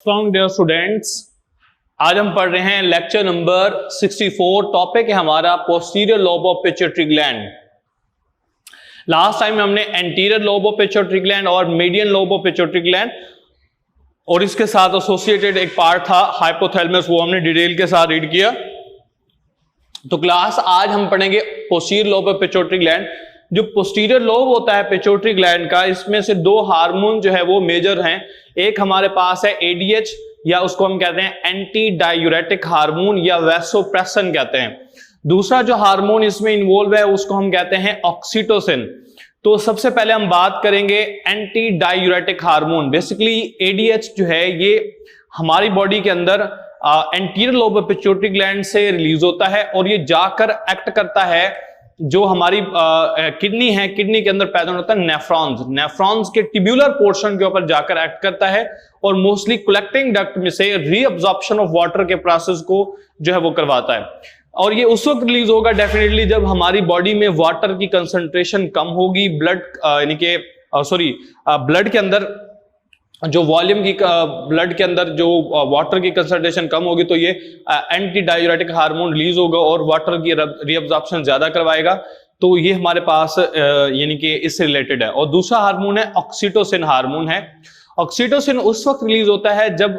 Dear students, आज हम पढ़ रहे हैं लेक्चर नंबर 64। टॉपिक है हमारा posterior lobe of pituitary gland. Last time हमने anterior lobe of pituitary gland और median lobe of pituitary gland और इसके साथ एसोसिएटेड एक पार्ट था हाइपोथैलेमस, वो हमने डिटेल के साथ रीड किया। तो क्लास आज हम पढ़ेंगे posterior lobe of pituitary gland. जो पोस्टीरियर लोब होता है पिट्यूटरी ग्लैंड का, इसमें से दो हार्मोन जो है वो मेजर हैं। एक हमारे पास है एडीएच या उसको हम कहते हैं एंटी डायूरेटिक हार्मोन या वैसोप्रेसिन कहते हैं। दूसरा जो हार्मोन इसमें इन्वॉल्व है उसको हम कहते हैं ऑक्सीटोसिन। तो सबसे पहले हम बात करेंगे anti diuretic hormone. Basically ADH जो है ये हमारी बॉडी के अंदर anterior lobe of pituitary gland से रिलीज होता है और ये जाकर एक्ट करता है जो हमारी किडनी है, किडनी के अंदर पैदा होता है नेफ्रॉन्स के ट्यूबुलर पोर्शन के ऊपर जाकर एक्ट करता है और मोस्टली कलेक्टिंग डक्ट में से रीअब्जॉर्प्शन ऑफ वाटर के प्रोसेस को जो है वो करवाता है। और ये उस वक्त रिलीज होगा डेफिनेटली जब हमारी बॉडी में वाटर की कंसंट्रेशन कम होगी, ब्लड के अंदर जो वॉल्यूम की ब्लड के अंदर जो वाटर की कंसंट्रेशन कम होगी तो ये एंटी डायूरेटिक हार्मोन रिलीज होगा और वाटर की रीअब्जॉर्प्शन ज्यादा करवाएगा। तो ये हमारे पास यानी कि इससे रिलेटेड है। और दूसरा हार्मोन है ऑक्सीटोसिन हार्मोन है। ऑक्सीटोसिन उस वक्त रिलीज होता है जब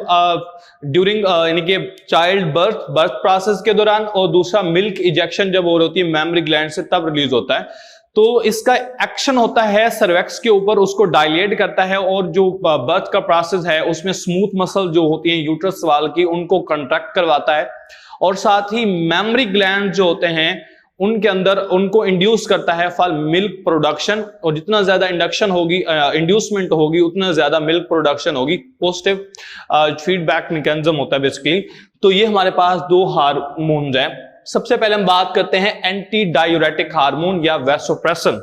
ड्यूरिंग यानी कि चाइल्ड बर्थ प्रोसेस के दौरान, और दूसरा मिल्क इजेक्शन जब हो रही होती है मैमरी ग्लैंड से तब रिलीज होता है। तो इसका एक्शन होता है सर्वेक्स के ऊपर, उसको डायलेट करता है और जो बर्थ का प्रोसेस है उसमें स्मूथ मसल जो होती है यूट्रस वाल की उनको कंट्रैक्ट करवाता है और साथ ही मेमरी ग्लैंड जो होते हैं उनके अंदर उनको इंड्यूस करता है फॉर मिल्क प्रोडक्शन। और जितना ज्यादा इंडक्शन होगी, इंड्यूसमेंट होगी, उतना ज्यादा मिल्क प्रोडक्शन होगी। पॉजिटिव फीडबैक मैकेनिज्म होता है बेसिकली। तो ये हमारे पास दो हार्मोन्स हैं। सबसे पहले हम बात करते हैं एंटी डायूरेटिक हार्मोन या वैसोप्रेसिन।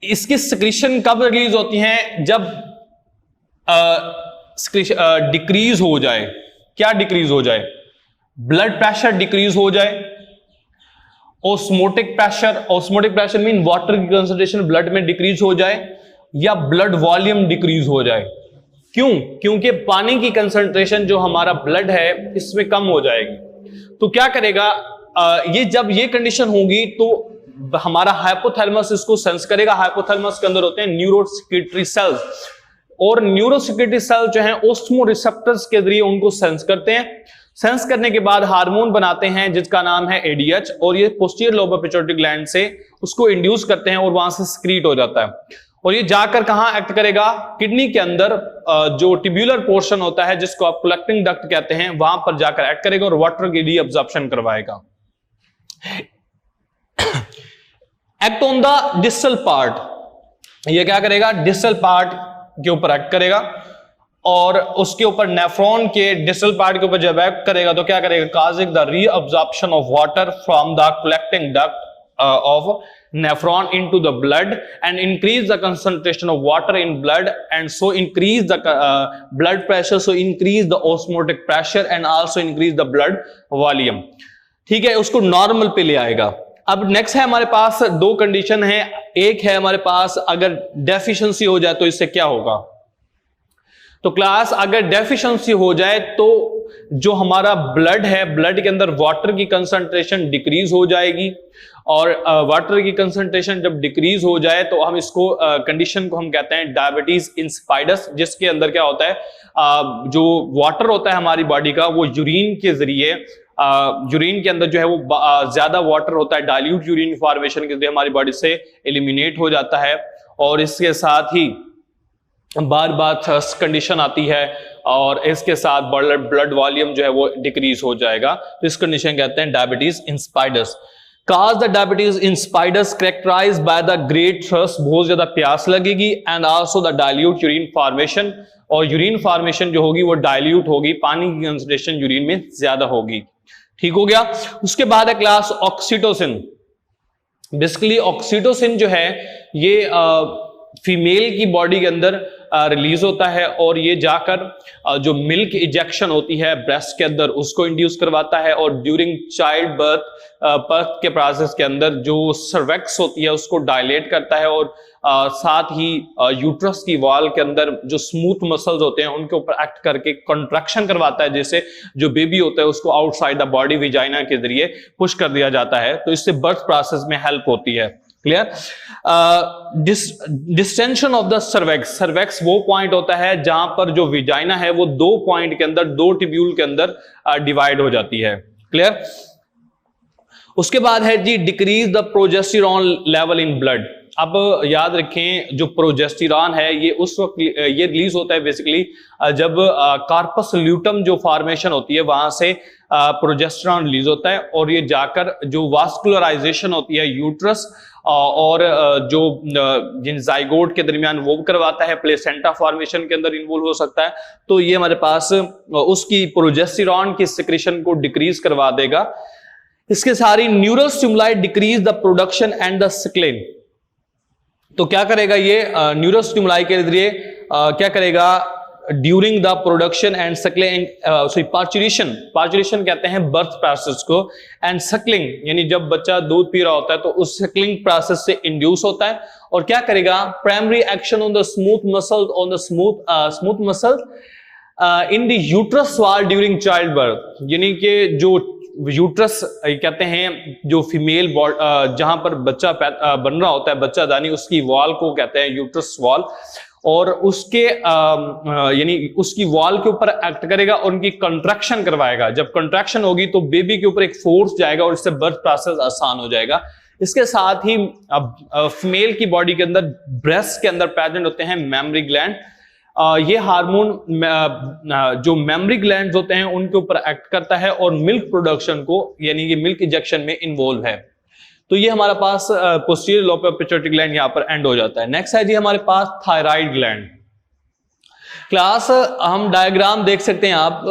इसकी सिक्रीशन कब रिलीज होती है? जब डिक्रीज हो जाए। क्या डिक्रीज हो जाए? ब्लड प्रेशर डिक्रीज हो जाए, ऑस्मोटिक प्रेशर मीन वाटर की कंसंट्रेशन ब्लड में डिक्रीज हो जाए, या ब्लड वॉल्यूम डिक्रीज हो जाए। क्यों? क्योंकि पानी की कंसंट्रेशन जो हमारा ब्लड है इसमें कम हो जाएगी। तो क्या करेगा ये, जब ये कंडीशन होगी तो हमारा हाइपोथैलेमस इसको सेंस करेगा। हाइपोथैलेमस के अंदर होते हैं न्यूरोसेक्रेटरी सेल्स, और न्यूरोसेक्रेटरी सेल जो हैं ऑस्मो रिसेप्टर्स के जरिए उनको सेंस करते हैं। सेंस करने के बाद हार्मोन बनाते हैं जिसका नाम है एडीएच, और ये posterior lobe of pituitary gland से उसको इंड्यूस करते हैं और वहां से सिक्रीट हो जाता है। और ये जाकर कहां एक्ट करेगा? किडनी के अंदर जो ट्यूबुलर पोर्शन होता है जिसको आप कलेक्टिंग डक्ट कहते हैं वहां पर जाकर एक्ट करेगा और वाटर की रीअब्जॉर्प्शन करवाएगा। Act on the distal part, ये क्या करेगा? डिस्टल पार्ट के ऊपर एक्ट करेगा और उसके ऊपर नेफ्रॉन के डिस्टल पार्ट के ऊपर जब एक्ट करेगा तो क्या करेगा? Causing the reabsorption of water from the collecting duct of nephron into the blood and increase the concentration of water in blood, and so increase the blood pressure, so increase the osmotic pressure and also increase the blood volume। ठीक है, उसको normal पे ले आएगा। अब next है हमारे पास दो कंडीशन है। एक है हमारे पास अगर डेफिशिएंसी हो जाए तो इससे क्या होगा? तो क्लास अगर डेफिशिएंसी हो जाए तो जो हमारा ब्लड है, ब्लड के अंदर वाटर की कंसंट्रेशन डिक्रीज हो जाएगी, और वाटर की कंसंट्रेशन जब डिक्रीज हो जाए तो हम इसको कंडीशन को हम कहते हैं डायबिटीज इंसिपिडस, जिसके अंदर क्या होता है जो वाटर होता है हमारी बॉडी का वो यूरिन के जरिए, यूरिन के अंदर जो है वो ज्यादा वाटर होता है, डाइल्यूट यूरिन फॉर्मेशन के जरिए हमारी बॉडी से एलिमिनेट हो जाता है, और इसके साथ ही बार बार थर्स्ट कंडीशन आती है और इसके साथ ब्लड वॉल्यूम जो है वो डिक्रीज हो जाएगा। तो इस कंडीशन कहते हैं diabetes insipidus. Cause the diabetes insipidus characterized by the great thirst, बहुत ज्यादा प्यास लगेगी, and also the dilute urine formation, और यूरिन फॉर्मेशन जो होगी वो डाइल्यूट होगी, पानी की कंसंट्रेशन यूरिन में ज्यादा होगी। ठीक हो गया। उसके बाद है क्लास ऑक्सीटोसिन। बेसिकली ऑक्सीटोसिन जो है ये फीमेल की बॉडी के अंदर रिलीज होता है और ये जाकर जो मिल्क इजेक्शन होती है ब्रेस्ट के अंदर उसको इंड्यूस करवाता है, और ड्यूरिंग चाइल्ड बर्थ के प्रोसेस के अंदर जो सर्वेक्स होती है उसको डायलेट करता है, और साथ ही यूट्रस की वॉल के अंदर जो स्मूथ मसल्स होते हैं उनके ऊपर एक्ट करके कंट्रैक्शन करवाता है, जिससे जो बेबी होता है उसको आउटसाइड द बॉडी विजाइना के जरिए पुश कर दिया जाता है। तो इससे बर्थ प्रोसेस में हेल्प होती है। Clear? Distension of the cervix, cervix वो पॉइंट होता है जहां पर जो विजाइना है वो 2 पॉइंट के अंदर, 2 ट्यूब्यूल के अंदर डिवाइड हो जाती है। क्लियर? उसके बाद है जी decrease the progesterone level in blood. अब याद रखें जो प्रोजेस्टेरॉन है ये उस वक्त ये रिलीज होता है बेसिकली जब कार्पस ल्यूटम जो फॉर्मेशन होती है वहां से प्रोजेस्टेरॉन रिलीज होता है, और ये जाकर जो वास्कुलराइजेशन होती है यूट्रस और जो जिन जाइगोट के दरमियान वो करवाता है, प्लेसेंटा फॉर्मेशन के अंदर इन्वॉल्व हो सकता है। तो ये हमारे पास उसकी प्रोजेस्टेरॉन की सिक्रीशन को डिक्रीज करवा देगा। इसके सारी neural stimuli decrease the production and the suckling. तो क्या करेगा ये न्यूरल स्टिमुलाई के जरिए क्या करेगा during the production and suckling, parturition, parturition कहते हैं बर्थ प्रोसेस को, एंड सक्लिंग यानी जब बच्चा दूध पी रहा होता है तो उस सक्लिंग प्रोसेस से इंड्यूस होता है, और क्या करेगा primary action on the smooth muscles, on the smooth muscles in the uterus wall during child birth, यानी कि जो यूट्रस कहते हैं जो फीमेल जहां पर बच्चा बन रहा होता है बच्चादानी, उसकी वॉल को कहते हैं यूट्रस वॉल, और उसके यानी उसकी वॉल के ऊपर एक्ट करेगा और उनकी कंट्रैक्शन करवाएगा। जब कंट्रैक्शन होगी तो बेबी के ऊपर एक फोर्स जाएगा और इससे बर्थ प्रोसेस आसान हो जाएगा। इसके साथ ही फीमेल की बॉडी के अंदर ब्रेस्ट के अंदर प्रेजेंट होते हैं मेमरी ग्लैंड। ये हार्मोन जो मेमरी ग्लैंड्स होते हैं उनके ऊपर एक्ट करता है और मिल्क प्रोडक्शन को यानी कि मिल्क इंजेक्शन में इन्वॉल्व है। तो ये हमारे पास posterior lobe of pituitary gland यहां पर एंड हो जाता है। नेक्स्ट है जी हमारे पास थायराइड ग्लैंड। क्लास हम डायग्राम देख सकते हैं आप,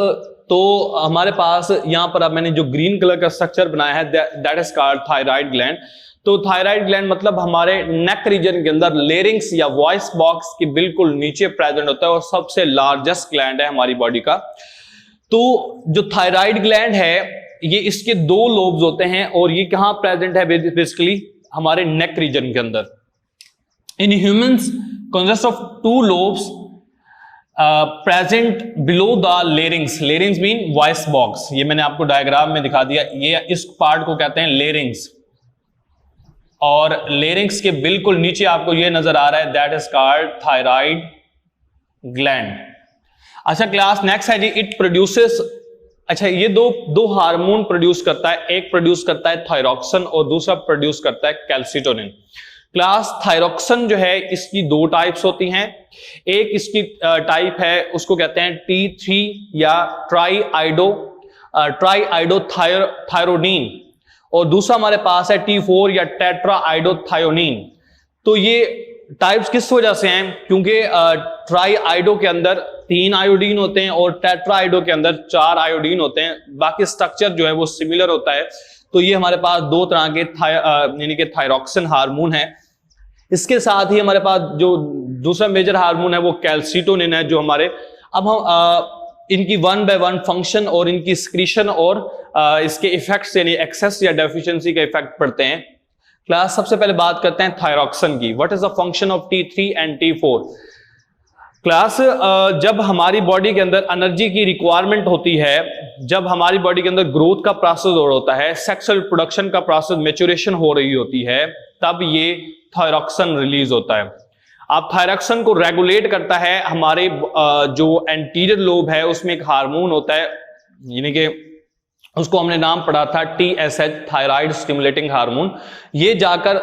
तो हमारे पास यहां पर अब मैंने जो ग्रीन कलर का स्ट्रक्चर बनाया है that is called thyroid gland. तो थायराइड ग्लैंड मतलब हमारे नेक रीजन के अंदर लेरिंग्स या वॉइस बॉक्स के बिल्कुल नीचे प्रेजेंट होता है और सबसे लार्जेस्ट ग्लैंड है हमारी बॉडी का। तो जो थायराइड ग्लैंड है ये इसके 2 लोब्स होते हैं और ये कहां प्रेजेंट है बेसिकली हमारे नेक रीजन के अंदर। In humans consist of 2 lobes present below the larynx. Larynx mean voice box, ये मैंने आपको डायग्राम में दिखा दिया। ये इस पार्ट को कहते हैं लेरिंग्स, और लेरिंग्स के बिल्कुल नीचे आपको ये नजर आ रहा है that is called thyroid gland. अच्छा क्लास नेक्स्ट है जी इट प्रोड्यूसेस, अच्छा ये दो हार्मोन प्रोड्यूस करता है, एक प्रोड्यूस करता है थायरॉक्सिन और दूसरा प्रोड्यूस करता है कैल्सिटोनिन। क्लास थायरॉक्सिन जो है इसकी 2 टाइप्स होती हैं। एक इसकी टाइप है उसको कहते हैं T3 या ट्राईआइडोथायरोडीन, और दूसरा हमारे पास है T4 या टेट्राआइडोथायोनिन। तो ये टाइप्स किस वजह से हैं? क्योंकि ट्राईआइडो के अंदर 3 आयोडीन होते हैं और टेट्राआइडो के अंदर 4 आयोडीन होते हैं, बाकी स्ट्रक्चर जो है वो सिमिलर होता है। तो ये हमारे पास 2 तरह के यानी कि थायरॉक्सिन हार्मोन है। इसके साथ ही हमारे पास जो दूसरा मेजर हार्मोन है वो कैल्सिटोनिन है, जो हमारे अब हम इनकी 1 बाय 1 फंक्शन और इनकी सिक्रीशन और इसके इफेक्ट्स यानी एक्सेस या डेफिशिएंसी का इफेक्ट पड़ते हैं। क्लास सबसे पहले बात करते हैं थायरॉक्सिन की। What is the function of T3 and T4? Class जब हमारी बॉडी के अंदर एनर्जी की रिक्वायरमेंट होती है, जब हमारी बॉडी के अंदर ग्रोथ का प्रोसेस हो रहा होता है, सेक्सुअल प्रोडक्शन का प्रोसेस मैच्योरेशन हो रही होती है, तब ये थायरॉक्सिन रिलीज होता है। अब थायरॉक्सिन को रेगुलेट करता है हमारे जो एंटीरियर लोब है उसमें एक हार्मोन होता है, यानी कि उसको हमने नाम पढ़ा था TSH, थायराइड स्टिमुलेटिंग हार्मोन। ये जाकर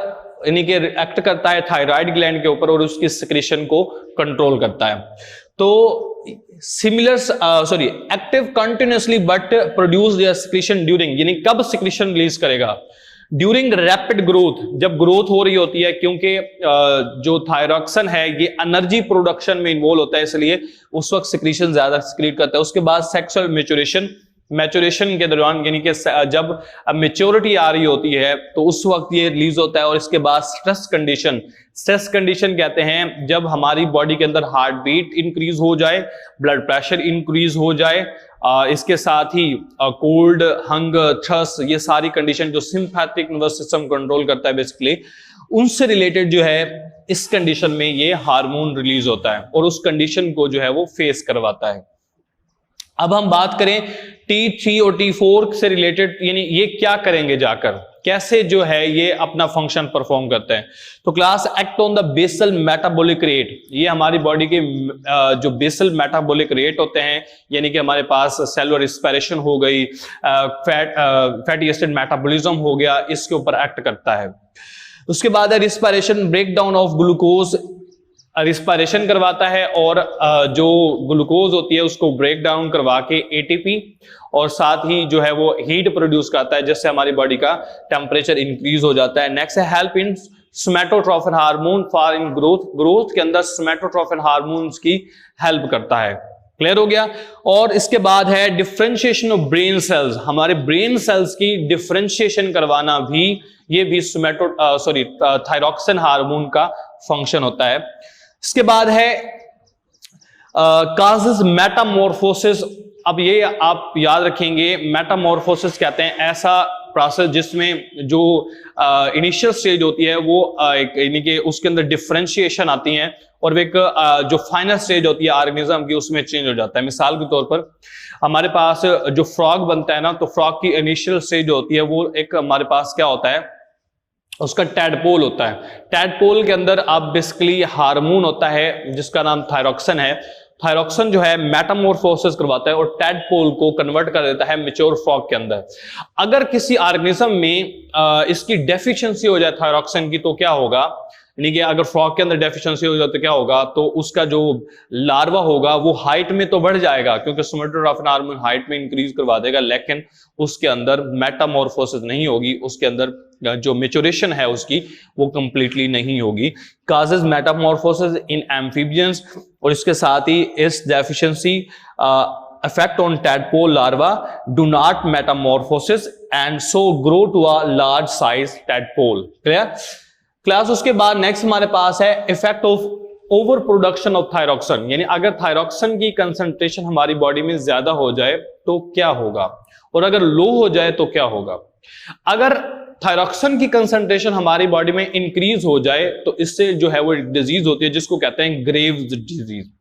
यानी कि एक्ट करता है थायराइड ग्लैंड के ऊपर और उसकी सिक्रीशन को कंट्रोल करता है। तो active continuously but produce their secretion during, यानी कब सिक्रीशन रिलीज करेगा? ड्यूरिंग रैपिड ग्रोथ, जब ग्रोथ हो रही होती है, क्योंकि जो थायरॉक्सिन है ये एनर्जी प्रोडक्शन में इन्वॉल्व होता है, इसलिए उस वक्त सिक्रीशन ज्यादा सिक्रीट करता है। उसके बाद सेक्सुअल मैच्योरेशन मैच्योरेशन के दौरान, यानी कि जब मेच्योरिटी आ रही होती है तो उस वक्त ये रिलीज होता है। और इसके बाद स्ट्रेस कंडीशन कहते हैं जब हमारी बॉडी के अंदर हार्ट बीट इंक्रीज हो जाए, ब्लड प्रेशर इंक्रीज हो जाए, इसके साथ ही कोल्ड, हंगर, थर्स्ट, ये सारी कंडीशन जो सिंपैथिक नर्वस सिस्टम कंट्रोल करता है बेसिकली, उनसे रिलेटेड जो है इस कंडीशन में ये हार्मोन रिलीज होता है और उस कंडीशन को जो है वो फेस करवाता है। अब हम बात करें T3 और T4 से रिलेटेड, यानी ये क्या करेंगे जाकर, कैसे जो है ये अपना फंक्शन परफॉर्म करते हैं। तो class act on the basal metabolic rate, ये हमारी बॉडी के जो बेसल मेटाबॉलिक रेट होते हैं, यानी कि हमारे पास सेलुलर रिस्पिरेशन हो गई, फैटी एसिड मेटाबॉलिज्म हो गया, इसके ऊपर एक्ट करता है। उसके बाद है respiration, break down of glucose, respiration करवाता है और जो ग्लूकोज होती है उसको ब्रेक डाउन करवा के एटीपी, और साथ ही जो है वो हीट प्रोड्यूस करता है जिससे हमारी बॉडी का टेम्परेचर इंक्रीज हो जाता है। नेक्स्ट है help in somatotrophin hormone for in growth के अंदर सोमैटोट्रोफिन हार्मोन्स की हेल्प करता है। क्लियर हो गया। और इसके बाद है डिफरेंशिएशन ऑफ ब्रेन सेल्स, हमारे ब्रेन सेल्स की डिफरेंशिएशन करवाना भी ये भी थायरॉक्सिन हार्मोन का फंक्शन होता है। इसके बाद है काजेस मेटामॉर्फोसिस। अब ये आप याद रखेंगे, मेटामॉर्फोसिस कहते हैं ऐसा प्रोसेस जिसमें जो इनिशियल स्टेज होती है वो यानी कि उसके अंदर डिफरेंशिएशन आती है और एक जो फाइनल स्टेज होती है ऑर्गेनिज्म की उसमें चेंज हो जाता है। मिसाल के तौर पर हमारे पास जो फ्रॉग बनता है ना, तो फ्रॉग की इनिशियल स्टेज होती है वो एक हमारे पास क्या होता है, उसका टैडपोल होता है। टैडपोल के अंदर आप बेसिकली हार्मोन होता है जिसका नाम थायरॉक्सिन है। थायरॉक्सिन जो है मेटामॉर्फोसिस करवाता है और टैडपोल को कन्वर्ट कर देता है मैच्योर फ्रॉग के अंदर। अगर किसी ऑर्गेनिज्म में इसकी डेफिशिएंसी हो जाए थायरॉक्सिन की तो क्या होगा, यानी कि अगर फ्रॉग के अंदर डेफिशिएंसी हो जाए तो क्या होगा, तो उसका जो लार्वा होगा वो हाइट में तो बढ़ जाएगा क्योंकि सोमैटोट्रोफिन हार्मोन हाइट में इंक्रीज करवा देगा, लेकिन उसके अंदर मेटामॉर्फोसिस नहीं होगी, उसके अंदर जो मेच्योरेशन है उसकी वो कंप्लीटली नहीं होगी। काजेस मेटामॉर्फोसिस इन एम्फीबियंस, और इसके साथ ही इस deficiency effect on tadpole larva do not metamorphosis and so grow to a large size tadpole। clear class. उसके बाद नेक्स्ट हमारे पास है effect of over production of thyroxine, यानी अगर थायरॉक्सिन की कंसंट्रेशन हमारी बॉडी में ज्यादा हो जाए तो क्या होगा, और अगर लो हो जाए तो क्या होगा। अगर थायरॉक्सिन की कंसंट्रेशन हमारी बॉडी में इंक्रीज हो जाए तो इससे जो है वो डिजीज होती है जिसको कहते हैं ग्रेव्स डिजीज।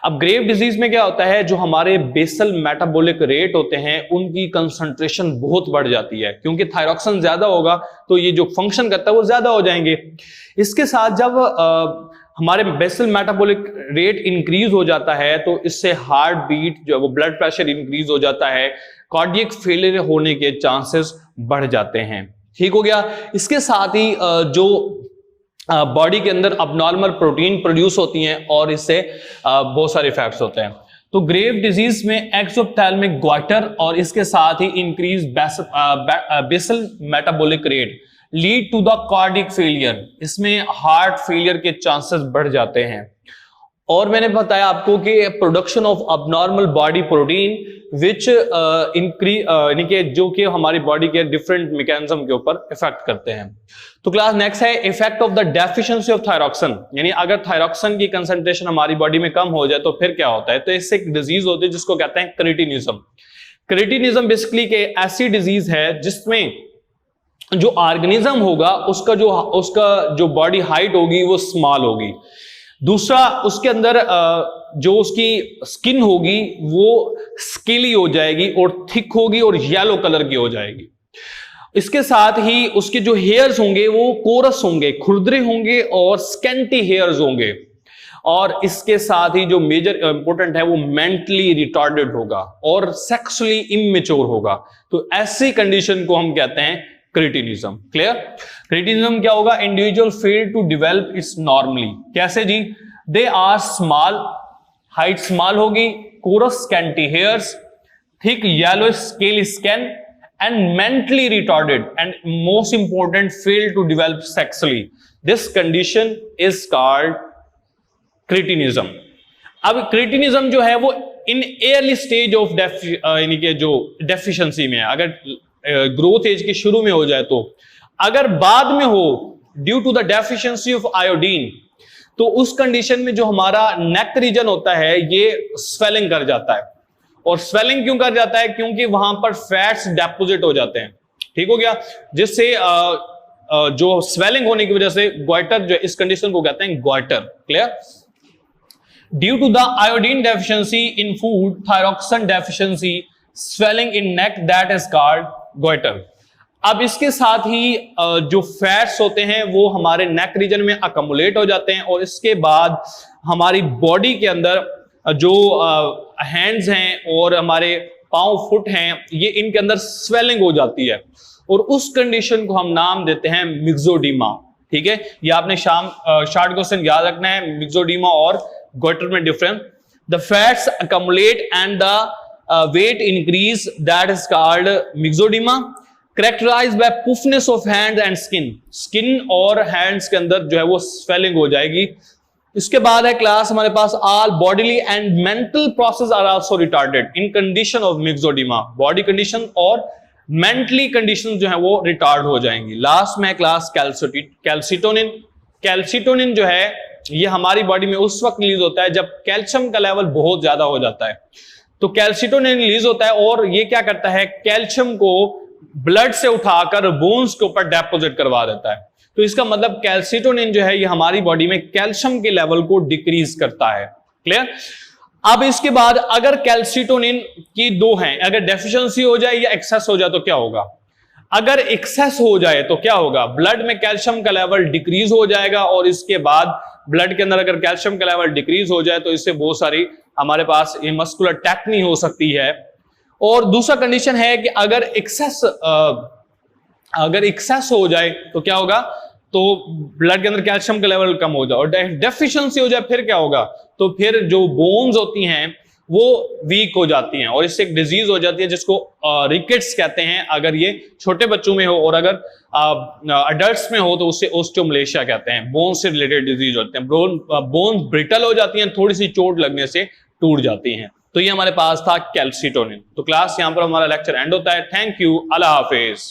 अब ग्रेव डिजीज में क्या होता है, जो हमारे बेसल मेटाबॉलिक रेट होते हैं उनकी कंसंट्रेशन बहुत बढ़ जाती है, क्योंकि थायरॉक्सिन ज्यादा होगा तो ये जो फंक्शन करता है वो ज्यादा हो जाएंगे। इसके साथ जब हमारे बेसल मेटाबॉलिक रेट इंक्रीज हो जाता है तो इससे हार्ट बीट जो है वो ब्लड प्रेशर इंक्रीज हो जाता है, कार्डियक फेलियर होने के चांसेस बढ़ जाते हैं। ठीक हो गया। इसके साथ ही जो बॉडी के अंदर अबनॉर्मल प्रोटीन प्रोड्यूस होती हैं और इससे बहुत सारे इफेक्ट्स होते हैं। तो ग्रेव डिजीज में एक्सोप्थेल्मिक ग्वाइटर और इसके साथ ही increase basal metabolic rate lead to the cardiac failure, इसमें हार्ट फेलियर के चांसेस बढ़ जाते हैं। और मैंने बताया आपको कि production of abnormal body protein which यानी कि जो कि हमारी बॉडी के डिफरेंट मैकेनिज्म के ऊपर इफेक्ट करते हैं। तो क्लास नेक्स्ट है effect of the deficiency of thyroxine, यानी अगर थायरॉक्सिन की कंसंट्रेशन हमारी बॉडी में कम हो जाए तो फिर क्या होता है। तो इससे एक डिजीज होती है जिसको कहते हैं क्रिटिनिज्म। क्रिटिनिज्म बेसिकली के ऐसी डिजीज है जिसमें जो ऑर्गेनिज्म होगा उसका जो बॉडी हाइट होगी वो स्मॉल होगी। दूसरा, उसके अंदर जो उसकी स्किन होगी वो स्केली हो जाएगी और थिक होगी और येलो कलर की हो जाएगी। इसके साथ ही उसके जो हेयर्स होंगे वो कोरस होंगे, खुरदरे होंगे और स्कैंटी हेयर्स होंगे। और इसके साथ ही जो मेजर इंपॉर्टेंट है वो मेंटली रिटार्डेड होगा और सेक्सुअली इमेच्योर होगा। तो ऐसी कंडीशन को हम कहते हैं क्रिटिनिज्म। क्लियर। क्रिटिनिज्म क्या होगा, individual fail to develop its normally. कैसे जी, they are small, height small होगी, coarse scanty hairs, thick yellow scaly skin and mentally retarded and most important fail to develop sexually. This condition is called cretinism. अब cretinism जो है वो इन early stage of यानी कि जो deficiency में है, अगर ग्रोथ एज के शुरू में हो जाए तो, अगर बाद में हो due to the deficiency of iodine, तो उस कंडीशन में जो हमारा नेक रीजन होता है ये स्वेलिंग कर जाता है। और स्वेलिंग क्यों कर जाता है? क्योंकि वहां पर फैट्स डेपोजिट हो जाते हैं, ठीक हो गया, जिससे जो स्वेलिंग होने की वजह से ग्वाइटर जो इस कंडीशन को कहते हैं goitre. Clear? Due to the iodine deficiency in food, thyroxine deficiency, swelling in neck, that is called goitre. अब इसके साथ ही जो फैट्स होते हैं वो हमारे नेक रीजन में अकमुलेट हो जाते हैं, और इसके बाद हमारी बॉडी के अंदर जो हैंड्स हैं और हमारे पांव फुट हैं, ये इनके अंदर स्वेलिंग हो जाती है, और उस कंडीशन को हम नाम देते हैं मिक्सोडीमा। ठीक है, ये आपने शॉर्ट क्वेश्चन याद रखना है, मिक्सोडीमा और ग्वाइटर में difference. The fats accumulate and the weight increase, that is called myxoedema. Characterized by puffness of hands and skin, skin और हैंड्स के अंदर जो है वो स्वेलिंग हो जाएगी। इसके बाद है क्लास हमारे पास all bodily and mental process are also retarded in condition of myxedema, body condition और मेंटली कंडीशन जो है वो रिटार्ड हो जाएंगी। लास्ट में क्लास कैल्सिटोनिन। कैल्सिटोनिन जो है ये हमारी बॉडी में उस वक्त रिलीज होता है जब कैल्शियम का लेवल बहुत ज्यादा हो जाता है, तो कैल्सिटोनिन रिलीज होता है, और ये क्या करता है, कैल्शियम को ब्लड से उठाकर बोन्स के ऊपर डेपोजिट करवा देता है। तो इसका मतलब कैल्सिटोनिन जो है ये हमारी बॉडी में कैल्शियम के लेवल को डिक्रीज करता है। क्लियर? अब इसके बाद अगर कैल्सिटोनिन की दो हैं, अगर डेफिशिएंसी हो जाए या एक्सेस हो जाए तो क्या होगा? अगर एक्सेस हो जाए तो क्या होगा? ब्लड में कैल्शियम का लेवल डिक्रीज हो जाएगा, और इसके बाद ब्लड के अंदर अगर कैल्शियम का लेवल डिक्रीज हो जाए तो इससे बहुत सारी हमारे पास ये मस्कुलर टेक्नी हो सकती है। और दूसरा कंडीशन है कि अगर एक्सेस हो जाए तो क्या होगा? तो ब्लड के अंदर कैल्शियम का लेवल कम हो जाए, और डेफिशिएंसी हो जाए फिर क्या होगा? तो फिर जो बोन्स होती हैं वो वीक हो जाती हैं, और इससे एक डिजीज हो जाती है जिसको रिकेट्स कहते हैं, अगर ये छोटे बच्चों में हो, और अगर अडल्ट्स में हो तो उससे ओस्टियोमलेशिया कहते हैं। बोन से रिलेटेड डिजीज होते हैं, बोन ब्रिटल हो जाती हैं, थोड़ी सी चोट लगने से टूट जाती हैं। तो ये हमारे पास था कैल्सिटोनिन। तो क्लास यहां पर हमारा लेक्चर एंड होता है। Thank you, Allah Hafiz.